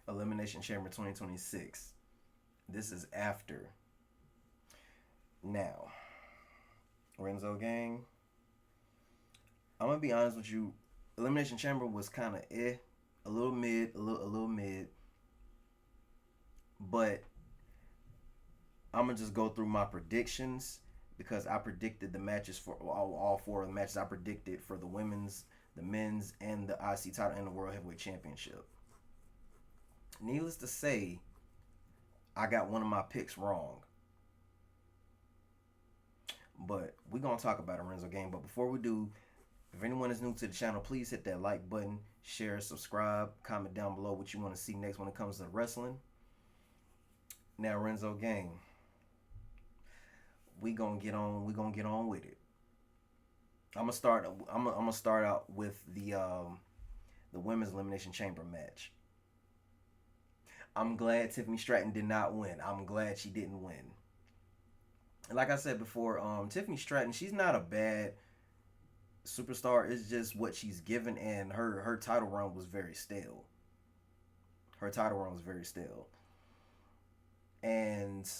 Elimination Chamber 2026. This is after. Now, Renzo gang, I'm gonna be honest with you. Elimination Chamber was kind of a little mid, a little mid. But I'm gonna just go through my predictions because I predicted the matches for all four of the matches I predicted for the women's, the men's, and the IC title and the World Heavyweight Championship. Needless to say, I got one of my picks wrong. But we're gonna talk about a Renzo game. But before we do, if anyone is new to the channel, please hit that like button, share, subscribe, comment down below what you want to see next when it comes to wrestling. Now, Renzo gang, we gonna get on. We gonna get on with it. I'm gonna start. I'm gonna start out with the women's elimination chamber match. I'm glad Tiffany Stratton did not win. I'm glad she didn't win. And like I said before, Tiffany Stratton, she's not a bad superstar. It's just what she's given, and her title run was very stale. Her title run was very stale, and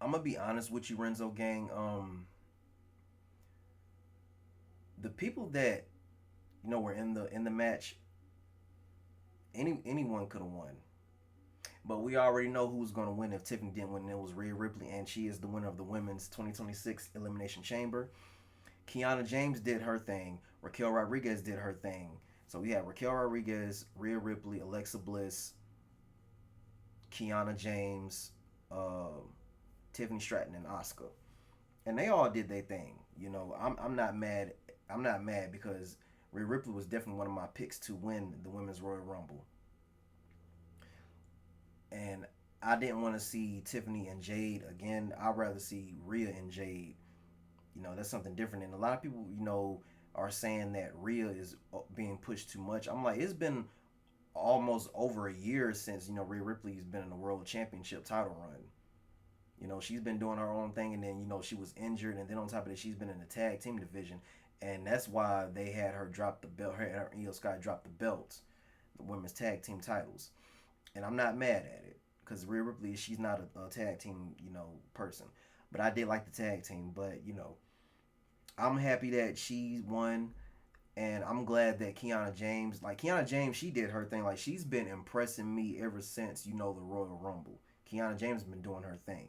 I'm gonna be honest with you, Renzo gang. The people that were in the match, anyone could have won. But we already know who's going to win if Tiffany didn't win. It was Rhea Ripley, and she is the winner of the women's 2026 Elimination Chamber. Kiana James did her thing. Raquel Rodriguez did her thing. So we had Raquel Rodriguez, Rhea Ripley, Alexa Bliss, Kiana James, Tiffany Stratton, and Asuka, and they all did their thing. I'm not mad. I'm not mad because Rhea Ripley was definitely one of my picks to win the Women's Royal Rumble. And I didn't want to see Tiffany and Jade again. I'd rather see Rhea and Jade. That's something different. And a lot of people, are saying that Rhea is being pushed too much. I'm like, it's been almost over a year since, Rhea Ripley's been in the World Championship title run. She's been doing her own thing, and then, she was injured. And then on top of that, she's been in the tag team division. And that's why they had her drop the belt. Her and Io Sky drop the belts, the women's tag team titles. And I'm not mad at it because Rhea Ripley, she's not a tag team, person. But I did like the tag team. But I'm happy that she won, and I'm glad that Kiana James, she did her thing. Like, she's been impressing me ever since the Royal Rumble. Kiana James has been doing her thing,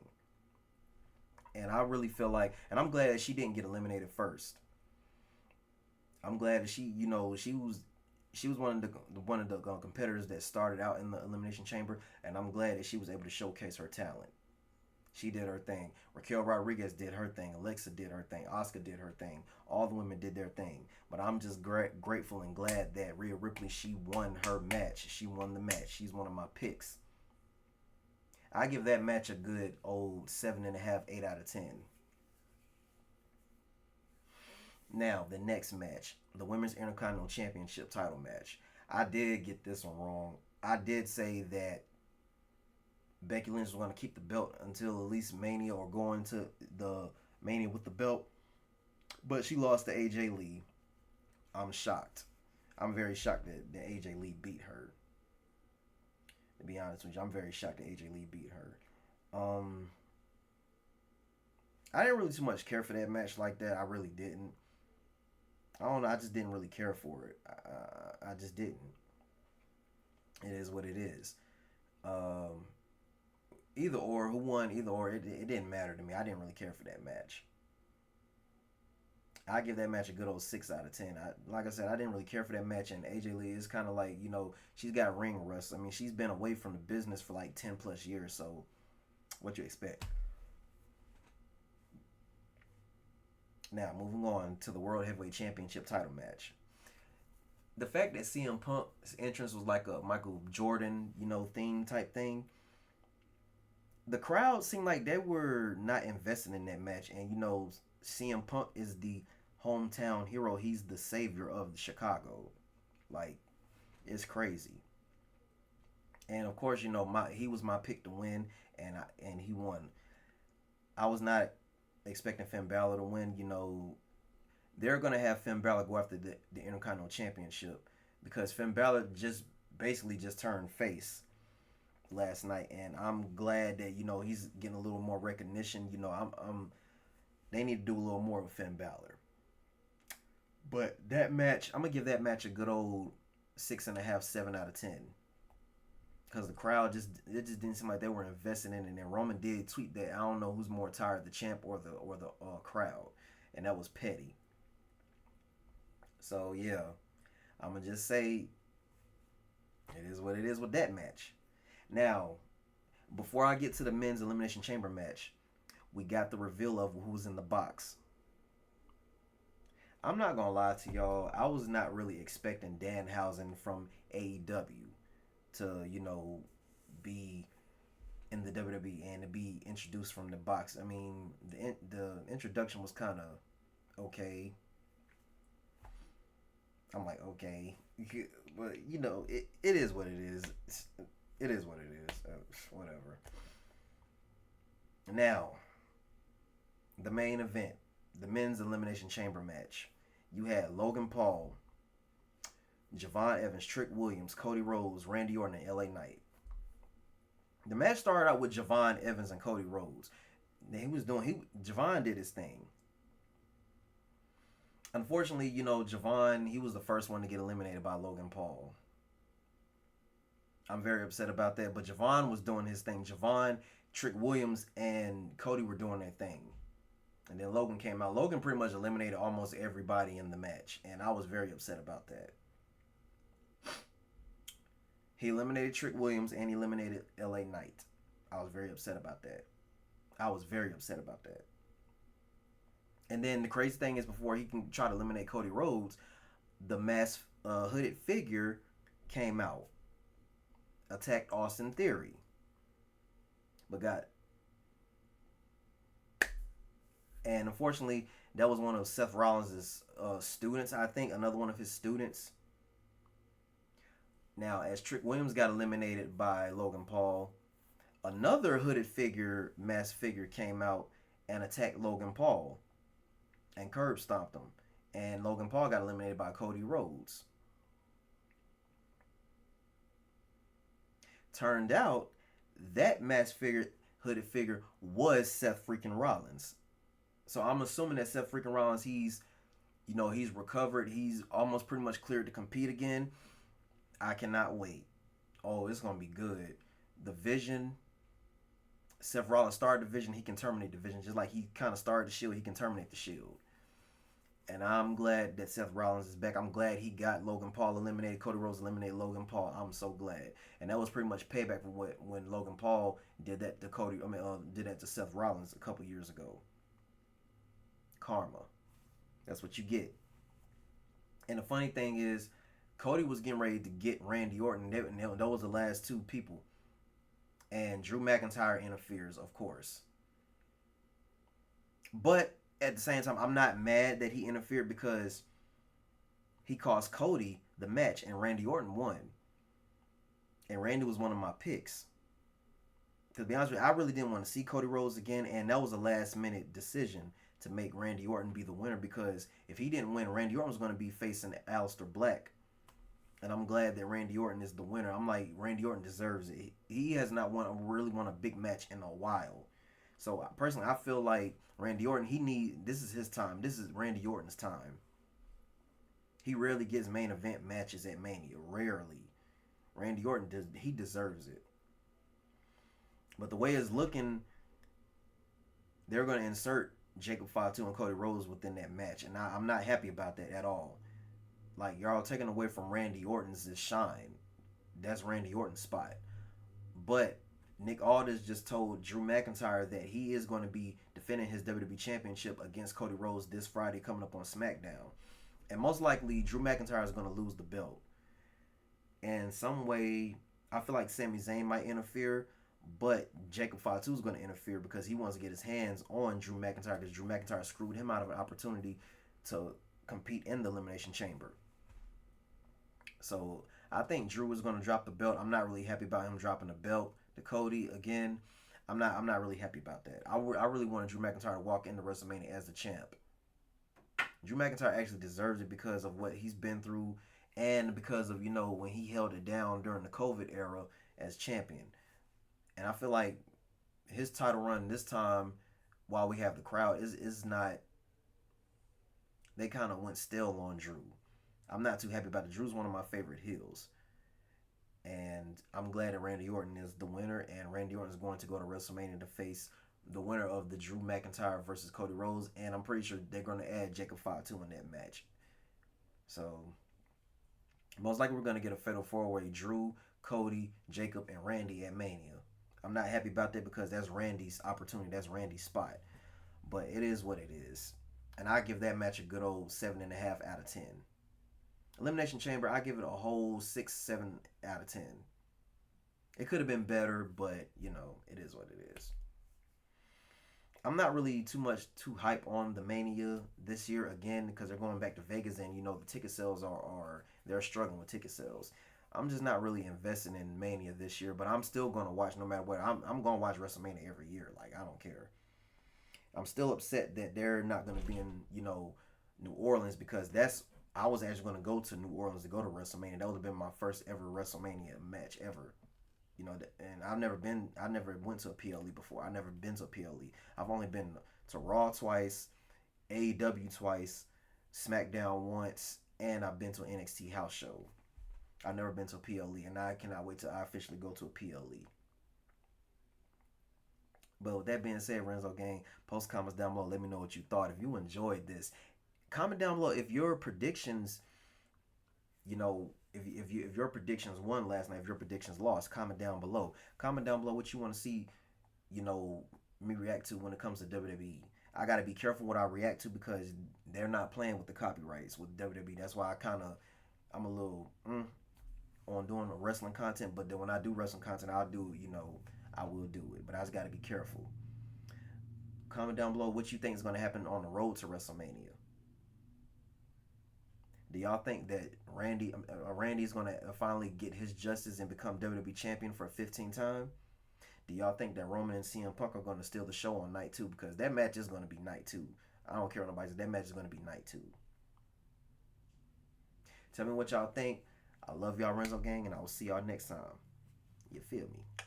and I really feel like, and I'm glad that she didn't get eliminated first. I'm glad that she was one of the competitors that started out in the Elimination Chamber, and I'm glad that she was able to showcase her talent. She did her thing. Raquel Rodriguez did her thing. Alexa did her thing. Asuka did her thing. All the women did their thing. But I'm just grateful and glad that Rhea Ripley, she won her match. She won the match. She's one of my picks. I give that match a good old 7.5, 8 out of 10. Now, the next match, the Women's Intercontinental Championship title match. I did get this one wrong. I did say that Becky Lynch was going to keep the belt until at least Mania, or go into the Mania with the belt. But she lost to AJ Lee. I'm shocked. I'm very shocked that AJ Lee beat her. To be honest with you, I'm very shocked that AJ Lee beat her. I didn't really too much care for that match like that. I really didn't. I don't know. I just didn't really care for it. I just didn't. It is what it is. Either or, who won, either or, it didn't matter to me. I didn't really care for that match. I give that match a good old 6 out of 10. Like I said, I didn't really care for that match, and AJ Lee is kind of like, she's got ring rust. I mean, she's been away from the business for like 10 plus years, so what you expect? Now, moving on to the World Heavyweight Championship title match. The fact that CM Punk's entrance was like a Michael Jordan, theme type thing, the crowd seemed like they were not invested in that match. And, CM Punk is the hometown hero. He's the savior of Chicago. Like, it's crazy. And, of course, he was my pick to win, and he won. I was not expecting Finn Balor to win. They're going to have Finn Balor go after the Intercontinental Championship because Finn Balor just basically just turned face last night, and I'm glad that he's getting a little more recognition. They need to do a little more with Finn Balor. But that match, I'm gonna give that match a good old 6.5, 7 out of 10. Because the crowd just didn't seem like they were invested in it. And then Roman did tweet that I don't know who's more tired, the champ or the crowd, and that was petty. So yeah, I'm gonna just say it is what it is with that match. Now, before I get to the men's elimination chamber match, we got the reveal of who's in the box. I'm not gonna lie to y'all. I was not really expecting Danhausen from AEW to, be in the WWE and to be introduced from the box. I mean, the introduction was kind of okay. I'm like, okay, but it is what it is. It is what it is. Whatever. Now, the main event, the men's elimination chamber match. You had Logan Paul, Javon Evans, Trick Williams, Cody Rhodes, Randy Orton, and LA Knight. The match started out with Javon Evans and Cody Rhodes. Javon did his thing. Unfortunately, Javon, he was the first one to get eliminated by Logan Paul. I'm very upset about that, but Javon was doing his thing. Javon, Trick Williams, and Cody were doing their thing. And then Logan came out. Logan pretty much eliminated almost everybody in the match, and I was very upset about that. He eliminated Trick Williams and he eliminated LA Knight. I was very upset about that. I was very upset about that. And then the crazy thing is, before he can try to eliminate Cody Rhodes, the masked hooded figure came out, attacked Austin Theory, but got. And unfortunately, that was one of Seth Rollins' students, I think, another one of his students. Now, as Trick Williams got eliminated by Logan Paul, another hooded figure, masked figure, came out and attacked Logan Paul and curb stomped him. And Logan Paul got eliminated by Cody Rhodes. Turned out that masked figure, hooded figure, was Seth freaking Rollins. So I'm assuming that Seth freaking Rollins, he's recovered. He's almost pretty much cleared to compete again. I cannot wait. Oh, it's going to be good. The Vision, Seth Rollins started the Vision, he can terminate the Vision. Just like he kind of started the Shield, he can terminate the Shield. And I'm glad that Seth Rollins is back. I'm glad he got Logan Paul eliminated. Cody Rhodes eliminated Logan Paul. I'm so glad. And that was pretty much payback for when Logan Paul did that to did that to Seth Rollins a couple years ago. Karma. That's what you get. And the funny thing is, Cody was getting ready to get Randy Orton. And those were the last two people. And Drew McIntyre interferes, of course. But at the same time, I'm not mad that he interfered, because he cost Cody the match and Randy Orton won. And Randy was one of my picks. To be honest with you, I really didn't want to see Cody Rhodes again, and that was a last minute decision to make Randy Orton be the winner, because if he didn't win, Randy Orton was going to be facing Aleister Black. And I'm glad that Randy Orton is the winner. I'm like, Randy Orton deserves it. He has not really won a big match in a while. So personally, I feel like Randy Orton, this is his time. This is Randy Orton's time. He rarely gets main event matches at Mania. Rarely. Randy Orton, he deserves it. But the way it's looking, they're going to insert Jacob Fatu and Cody Rhodes within that match. And I'm not happy about that at all. Like, y'all taking away from Randy Orton's shine. That's Randy Orton's spot. But Nick Aldis just told Drew McIntyre that he is going to be defending his WWE Championship against Cody Rhodes this Friday coming up on SmackDown. And most likely, Drew McIntyre is going to lose the belt. And some way, I feel like Sami Zayn might interfere, but Jacob Fatu is going to interfere because he wants to get his hands on Drew McIntyre, because Drew McIntyre screwed him out of an opportunity to compete in the Elimination Chamber. So I think Drew is going to drop the belt. I'm not really happy about him dropping the belt to Cody again. I'm not really happy about that. I really wanted Drew McIntyre to walk into WrestleMania as the champ. Drew McIntyre actually deserves it because of what he's been through and because of when he held it down during the COVID era as champion. And I feel like his title run this time, while we have the crowd, is not. They kind of went stale on Drew. I'm not too happy about it. Drew's one of my favorite heels. And I'm glad that Randy Orton is the winner, and Randy Orton is going to go to WrestleMania to face the winner of the Drew McIntyre versus Cody Rhodes, and I'm pretty sure they're going to add Jacob Fatu in that match. So most likely we're going to get a fatal four-way: Drew, Cody, Jacob, and Randy at Mania. I'm not happy about that because that's Randy's opportunity. That's Randy's spot. But it is what it is, and I give that match a good old 7.5 out of 10. Elimination Chamber, I give it a whole 6, 7 out of 10. It could have been better, but it is what it is. I'm not really too hype on the Mania this year again because they're going back to Vegas, and the ticket sales are they're struggling with ticket sales. I'm just not really investing in Mania this year, but I'm still going to watch no matter what. I'm going to watch WrestleMania every year. Like, I don't care. I'm still upset that they're not going to be in New Orleans, because that's I was actually going to go to New Orleans to go to WrestleMania. That would have been my first ever WrestleMania match ever. And I never went to a PLE before. I've never been to a PLE. I've only been to Raw twice, AEW twice, SmackDown once, and I've been to an NXT house show. I've never been to a PLE, and I cannot wait till I officially go to a PLE. But with that being said, Renzo Gang, post comments down below. Let me know what you thought. If you enjoyed this, comment down below if your predictions, if your predictions won last night, if your predictions lost. Comment down below. Comment down below what you want to see, you know, me react to when it comes to WWE. I gotta be careful what I react to because they're not playing with the copyrights with WWE. That's why I'm a little on doing wrestling content. But then when I do wrestling content, I will do it. But I just gotta be careful. Comment down below what you think is gonna happen on the road to WrestleMania. Do y'all think that Randy is gonna finally get his justice and become WWE champion for a 15th time? Do y'all think that Roman and CM Punk are gonna steal the show on night two? Because that match is gonna be night two. I don't care what nobody says. That match is gonna be night two. Tell me what y'all think. I love y'all, Renzo Gang, and I will see y'all next time. You feel me?